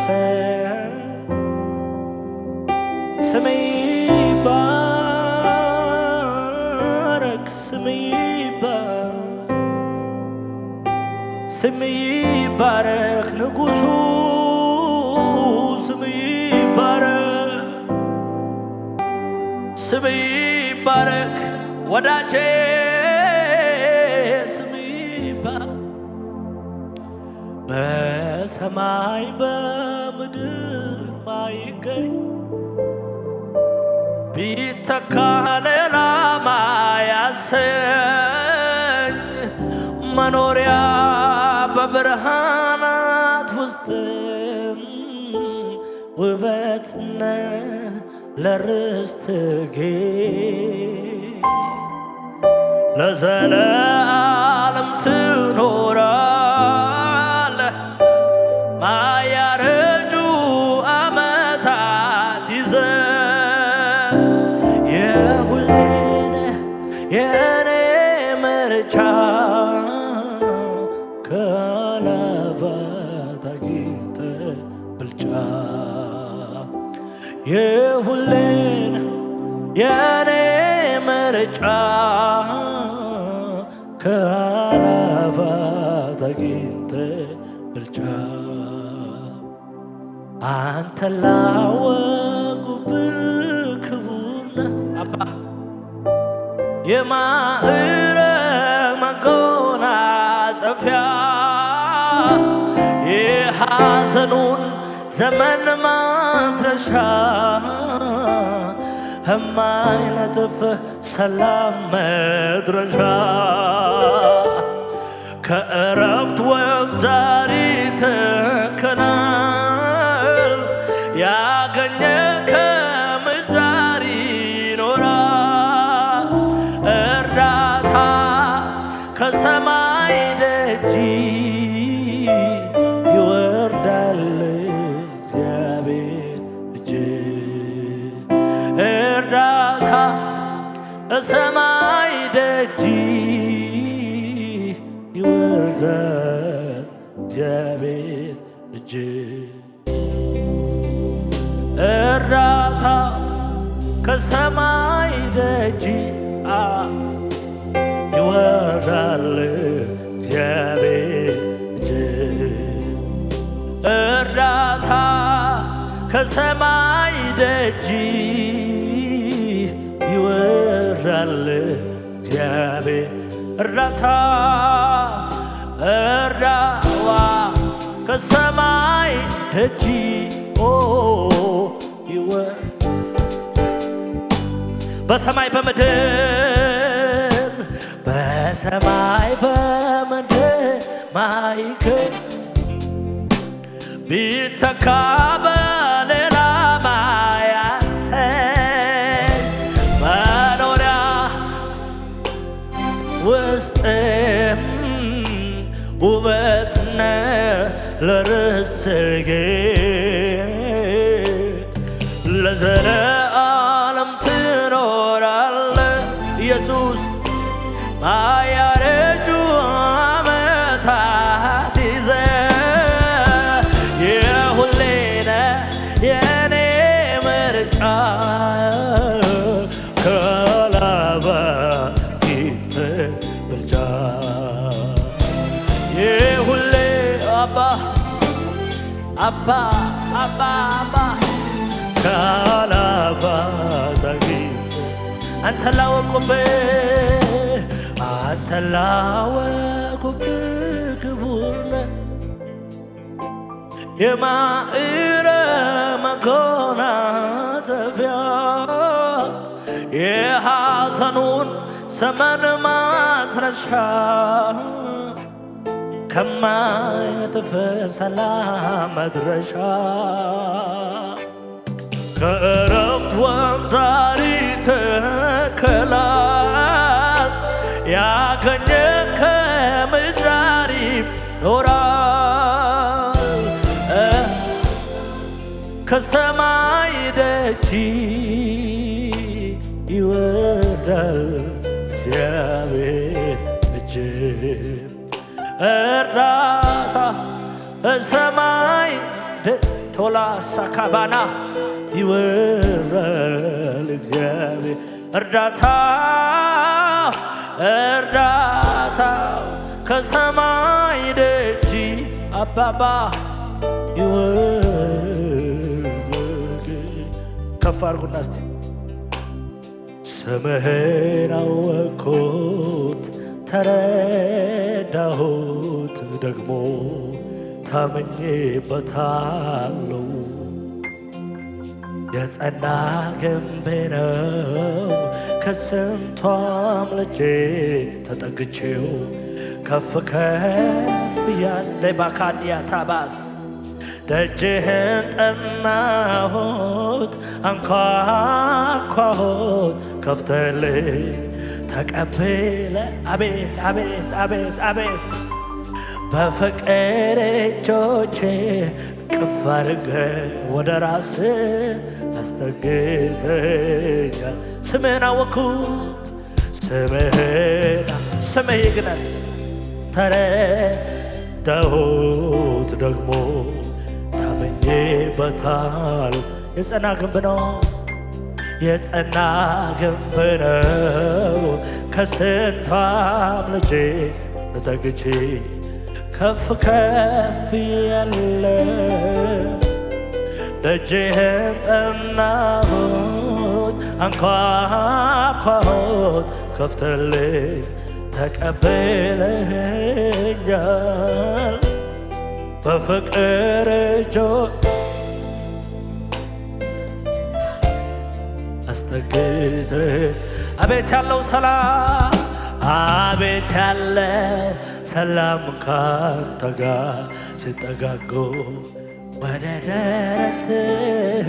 ያሰኝ ስሜ ይባረክ ስሜ ይባረክ ስሜ ይባረክ ንጉሡ ስሜ ይባረክ ስሜ ይባረክ ወዳጄ ስሜ ይባረክ በሰማይ በምድር ማይገኝ ቢተካ ሌላ ማያሰኝ መኖሪያ በብርሃናት ውስጥ ውበት ነህ ለርስትህ ለዘለዓለም ትኖራለህ ማያረጁ ዓመታት ይዘህ የሁሌ ነህ የኔ ምርጫ ከአእላፋት አግኝተህ ብልጫ የሁሌ ነህ የኔ ምርጫ ከአእላፋት አግኝተህ ብልጫ አንተ ላወቁብህ ክቡር ነህ አባ የማዕረግ መጎናጸፊያ የሐዘኑን ዘመን ማስረሻ የማይነጥፍ ሰላም መድረሻ ከዕረፍት ወቅት ዛሬ ተከናል ያገኘ ከምድር ይኖራል እርዳታ ከሰማይ ደጅ ይወርዳል እግዚአብሔር እጅ እርዳታ ከሰማይ ደጅ ይወርዳል እግዚአብሔር እጅ እርዳታ ከሰማይ ደጅ ይወርዳል እግዚአብሔር እጅ እርዳታ ከሰማይ ደጅ ይወርዳል እግዚአብሔር እርዳታ እርዳዋ ከሰማይ ደጅ በሰማይ በምድር በሰማይ በምድር ማይገኝ ቢተካ በሌላ ማያሰኝ መኖሪያ ውስጥም ውበት ነህ ለርስትህ ለዘለዓለም ትኖራለህ ኢየሱስ ማያረጁ ዓመታት ይዘህ የሁሌ ነህ የኔ ምርጫ ከአእላፋት አግኝተህ ብልጫ የሁሌ አባ አባ አባ አባ ከአእላፋት አግኝተህ አንተ ላወቁብህ ክቡር ነህ የማዕረግ መጎናጸፊያ የሐዘኑን ዘመን ማስረሻ ከማይነጥፍ ሰላም መድረሻ ከዕረፍት ወቅት ዛሬ ተከላል ያገኘ ከምድር ይኖራል ከሰማይ ደጅ ይወርዳል እግዚአብሔር እጅ እርዳታ ከሰማይ ቶላ ሳካባና ይወራል እግዚአብሔር እርዳታው ከሰማይ ደጅ አባባ ይወርድ ከፍ አድርጉና እስቲ ስምህን አወቅኩት ተረዳሁት ደግሞ ታምኜበታለሁ የጸና ግንብ ነው ከስንቱ አምልጬ ተጠግቼው ከፍ ከፍ ያለ ባካንያ ታባስ ደጅህን ጠናሁት አንኳኳሁት ከፍተህልኝ ተቀበለ አቤት አቤት አቤት አቤት በፍቅር እጆቼ ቅፍ አድርገህ ወደ ራስህ አስጠግተኛል ስምህን አወቅኩት ስምህ ይግነን ተረዳሁት ደግሞ ታምኜበታል የጸና ግንብ ነው የጸና ግንብ ነው ከስንቱ አምልጬ ተጠግቼ ከፍ ከፍ ያለ ደጅህን ጠናሁት አንኳኳሁት ከፍተህልኝ ተቀበለኸኛል በፍቅር እጆች አስጠግተህ አቤት ያለው ሰላም አቤት ያለው ሰላም ካንተ ጋር ሲጠጋጉ ወደ ደረትህ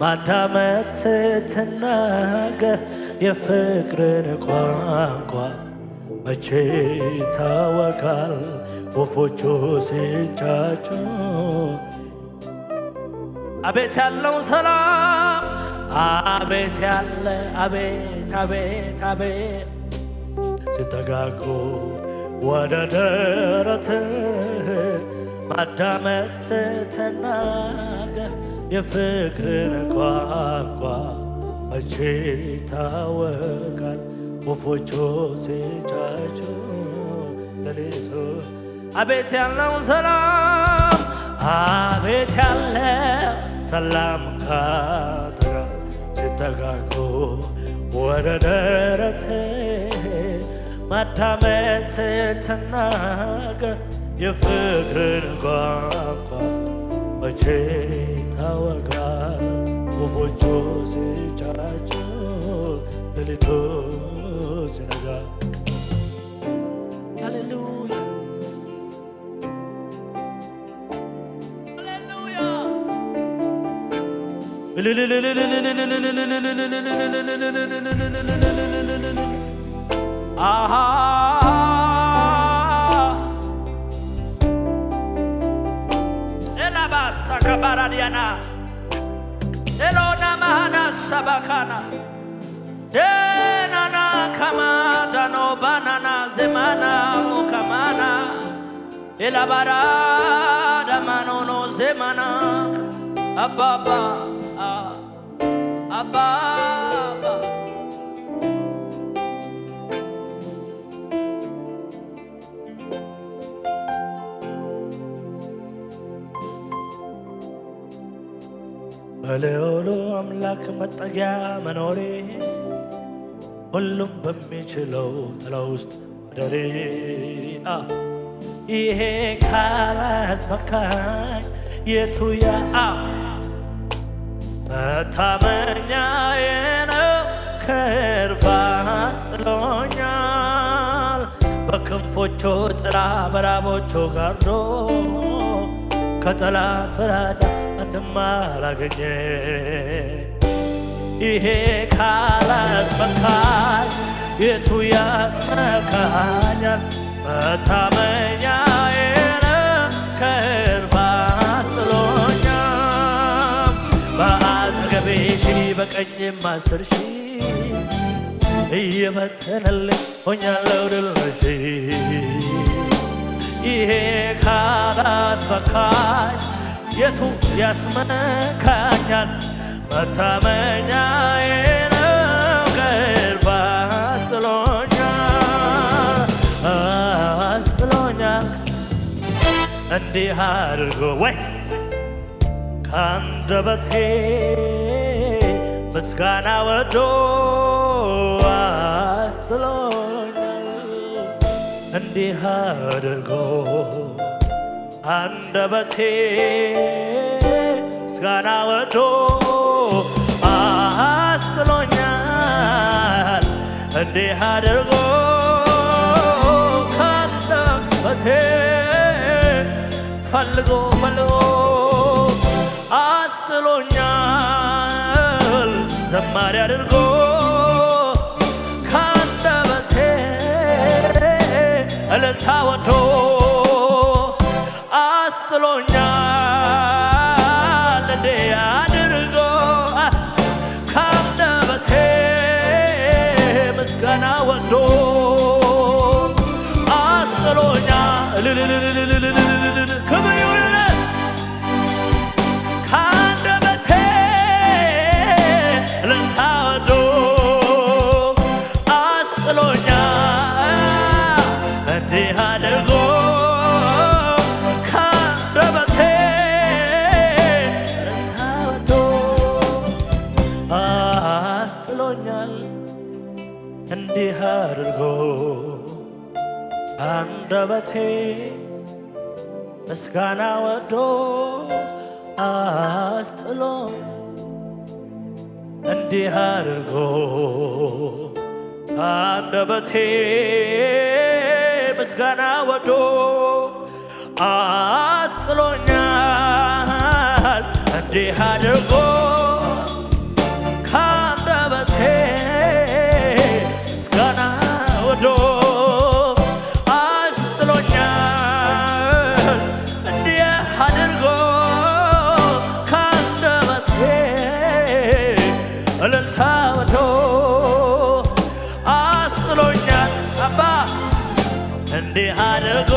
ማዳመጥ ስትናገር የፍቅርን ቋንቋ መቼ ይታወቃል ወፎቹ ሲጫጩ አቤት ያለው ሰላም አቤት ያለ አቤት አቤት አቤት ሲጠጋጉ ወደ ደረትህ ማዳመጥ ስትናገር የፍቅርን ቋንቋ መቼ ይታወቃል ወፎቹ ሲጫጩ ሌሊቱ አቤት ያለው ሰላም አቤት ያለው ሰላም ካንተ ጋር ሲጠጋጉ ወደ ደረትህ ማዳመጥ ስትናገር የፍቅርን ቋንቋ መቼ ይታወቃል ወፎቹ ሲጫጩ ሌሊቱ ሲነጋ ሃሌሉያ አሃ ኤላባሳ ካባራዲያና ኤሎና ማሃና ሳባካና ኤናና ካማዳኖ ባናና ዘማና ኦካማና ኤላባራ ዳማኖኖ ዘማና አባባ አባባ በልዑሉ አምላክ መጠጊያ መኖሬ ሁሉም በሚችለው ጥላ ውስጥ ማደሬ ይሄ ካላስመካኝ የቱ መታመኛዬ ነው ከእርፋታ አስጥሎኛል በክንፎቹ ጥላ በራቦቹ ጋርዶ ከጠላት ፍራቻ አንድም አላገኘ ይሄ ካላስመካኝ የቱ ያስመካኛል መታመኛዬ ነው ከእርፋታ አስጥሎኛል በአጠገቤ ሺህ በቀኝም 10 ሺህ እየበተነልኝ ሆኛለሁ ድል ነሽ ይሄ ካላስመካኝ የቱ ያስመካኛል? መታመኛዬ ነው ከእልፍ አስጥሎኛል እንዲህ አድርጎ ወይ ከአንደበቴ ምስጋና ወዶ አስጥሎኛል እንዲህ አድርጎ አንደበቴ ምስጋና ወዶ አስጥሎኛል እንዲህ አድርጎ ከአንደበቴ ፈልጎ አስጥሎኛል ዘማሪ አድርጎ ከአንደበቴ እልልታ ወዶ አስጥሎኛል እንዲህ አድርጎ ከአንደበቴ ምስጋና ወዶ አስጥሎኛል ክብር ይሁንለት ከአንደበቴ እልልታ ወዶ አስጥሎኛል እንዲህ አድርጎ ከአንደበቴ እልልታ ወዶ አስጥሎኛል እንዲህ አድርጎ አንደበቴ ምስጋና ወዶ አስጥሎ እንዲህ አድርጎ አንደበቴ ምስጋና ወዶ አስጥሎኛል እንዲህ አድርጎ ከአንደበቴ ምስጋና ወዶ እልልታ ወዶ አስጥሎኛል አባ እንዲህ አድርጎ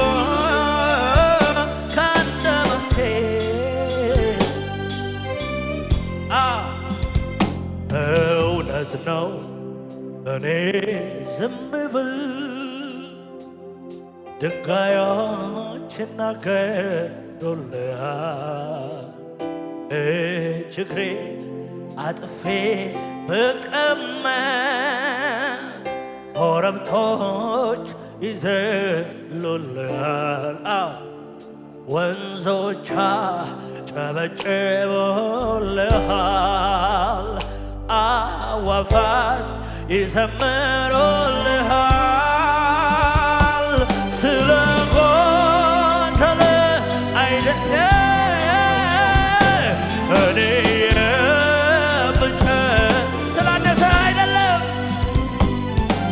ከአንደበቴ እውነት ነው እኔ ዝም ብል ድንጋዮች ይናገሩልሃል ችግሬ አጥፌ ብቀመጥ ኮረብቶች ይዘሉልሃል ወንዞች ጨበጭበውልሃል አዕዋፋት ይዘምሩልሃል ስለጎደለ አይደለም እኔ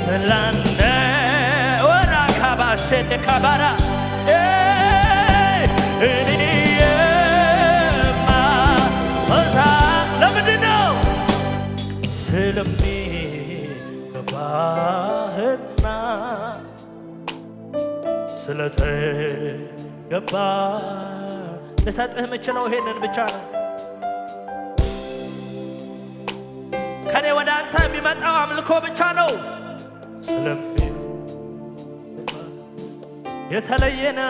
ስላንተ ወራካባሸን ካባራ እኔ የማወሳ ለምንድን ነው ስለሚገባህና ስለተገባ ልሰጥህ የምችለው ይሄንን ብቻ ነው ከኔ ወደ አንተ የሚመጣው አምልኮ ብቻ ነው የተለየነ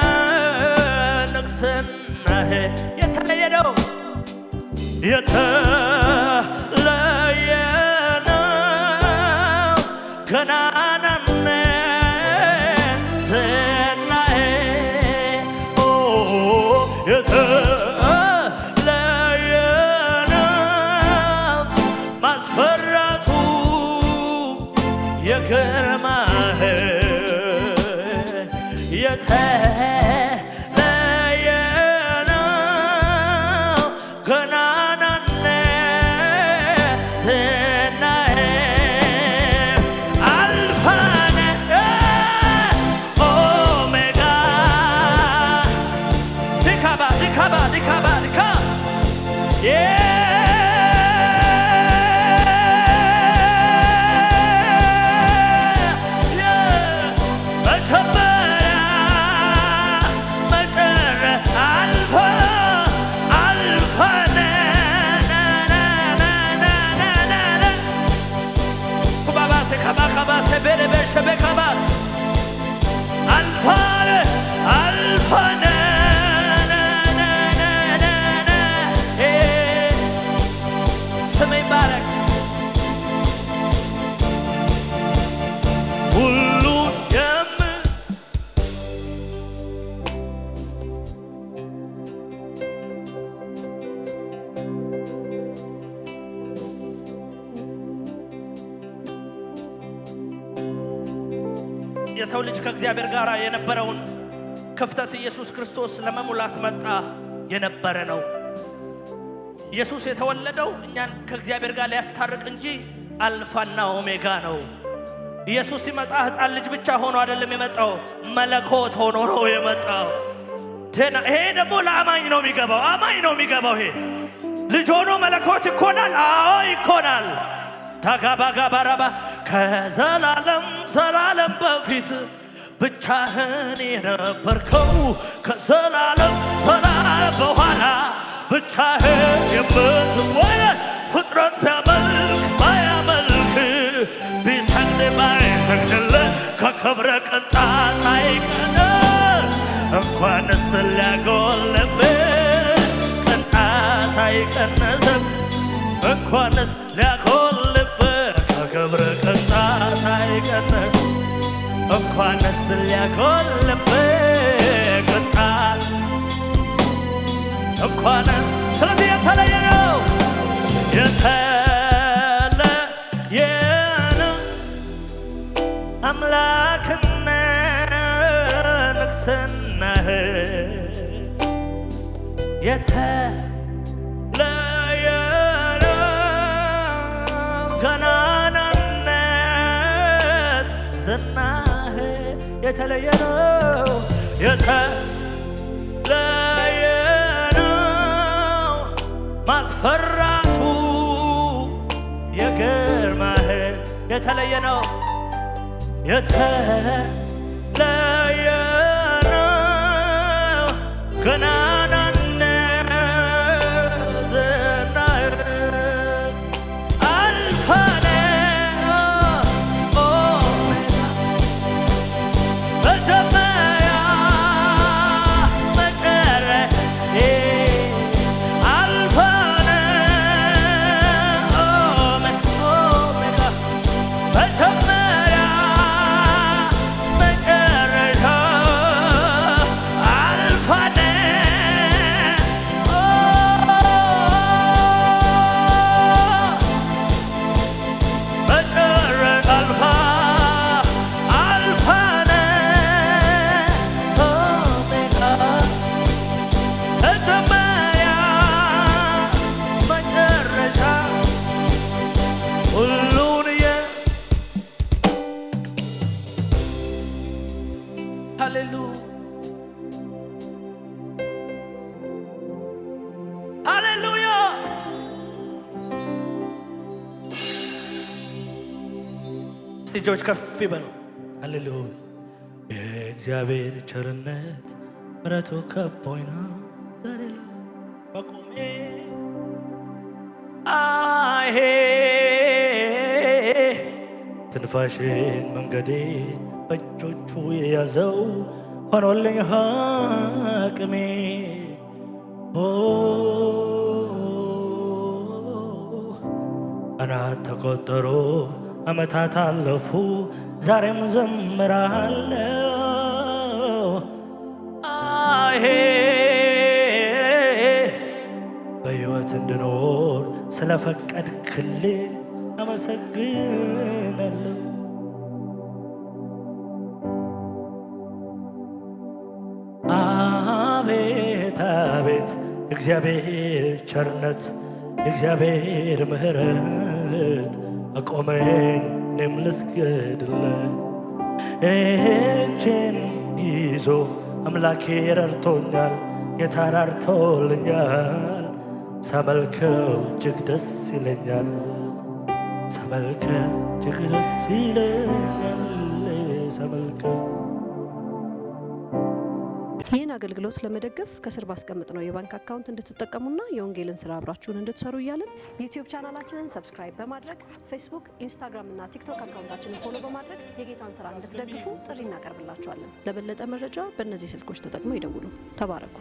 አምላክነት ንግስናህ የተለየ ነው የተለየ ነው ገናናነት ዝናህ የተለየ ነው ማስፈራቱ የግርማህ የተለየ ነው ገናናነት ዝናህ አልፋ ነህ ኦሜጋ ዲካባ ዲካባ ዲካባ ዲካ የሰው ልጅ ከእግዚአብሔር ጋር የነበረውን ክፍተት ኢየሱስ ክርስቶስ ለመሙላት መጣ የነበረ ነው። ኢየሱስ የተወለደው እኛን ከእግዚአብሔር ጋር ሊያስታርቅ እንጂ አልፋና ኦሜጋ ነው። ኢየሱስ ሲመጣ ሕፃን ልጅ ብቻ ሆኖ አይደለም የመጣው፣ መለኮት ሆኖ ነው የመጣው። ይሄ ደግሞ ለአማኝ ነው የሚገባው። አማኝ ነው የሚገባው። ይሄ ልጅ ሆኖ መለኮት ይኮናል። አዎ ይኮናል። ታጋባጋባራባ ከዘላለም ዘላለም በፊት ብቻህን የነበርከው ከዘላለም ዘላለም በኋላ ብቻህን የምትወለድ ፍጥረት ቢያመልክ ባያመልክ ቢሰግድ ባይሰግድልህ ከክብረ ቅንጣት አይቀንስ እንኳንስ ሊያጎልብህ ቅንጣት አይቀንስም እንኳንስ ሊያጎልብህ ከክብረ ቅንጣት አይቀንስ እንኳንስ ሊያጎልብህ ቅንጣት እንኳንስ ስለዚህ የተለየ ነው የተለየ ነው አምላክና ንግሥናህ የተለየ ነው ገናናነት ዝናህ የተለየ ነው የተለየ ነው ማስፈራቱ የግርማህ የተለየ ነው የተለየ ነው ገናናነት ዝናህ አልፋና ኦሜጋ መጀመሪያ መጨረሻ አልፋና ኦሜጋ መጀመሪያ መጨረሻ አልፋና ሃሌሉያ እጆች ከፍ ይበሉ። ሃሌሉያ የእግዚአብሔር ቸርነት ምሕረቱ ከቦኝ ነው ዛሬ ላይ መቆሜ አሄ ትንፋሽን መንገዴን በእጆቹ የያዘው ሆኖልኝ አቅሜ ቀናት ተቆጠሩ ዓመታት አለፉ ዛሬም ዘምራለሁ አሄ በሕይወት እንድኖር ስለፈቀድክልኝ አመሰግናለሁ አቤት አቤት እግዚአብሔር ቸርነት እግዚአብሔር ምሕረት አቆመኝ እኔም ልስገድለት እጄን ይዞ አምላኬ ረድቶኛል ጌታ ረድቶልኛል ሳመልከው እጅግ ደስ ይለኛል ሳመልከው እጅግ ደስ ይለኛል ሳመልከው ይህን አገልግሎት ለመደገፍ ከስር ባስቀምጥነው የባንክ አካውንት እንድትጠቀሙና የወንጌልን ስራ አብራችሁን እንድትሰሩ እያልን ዩቲዩብ ቻናላችንን ሰብስክራይብ በማድረግ ፌስቡክ፣ ኢንስታግራም እና ቲክቶክ አካውንታችንን ፎሎ በማድረግ የጌታን ስራ እንድትደግፉ ጥሪ እናቀርብላችኋለን። ለበለጠ መረጃ በእነዚህ ስልኮች ተጠቅመው ይደውሉ። ተባረኩ።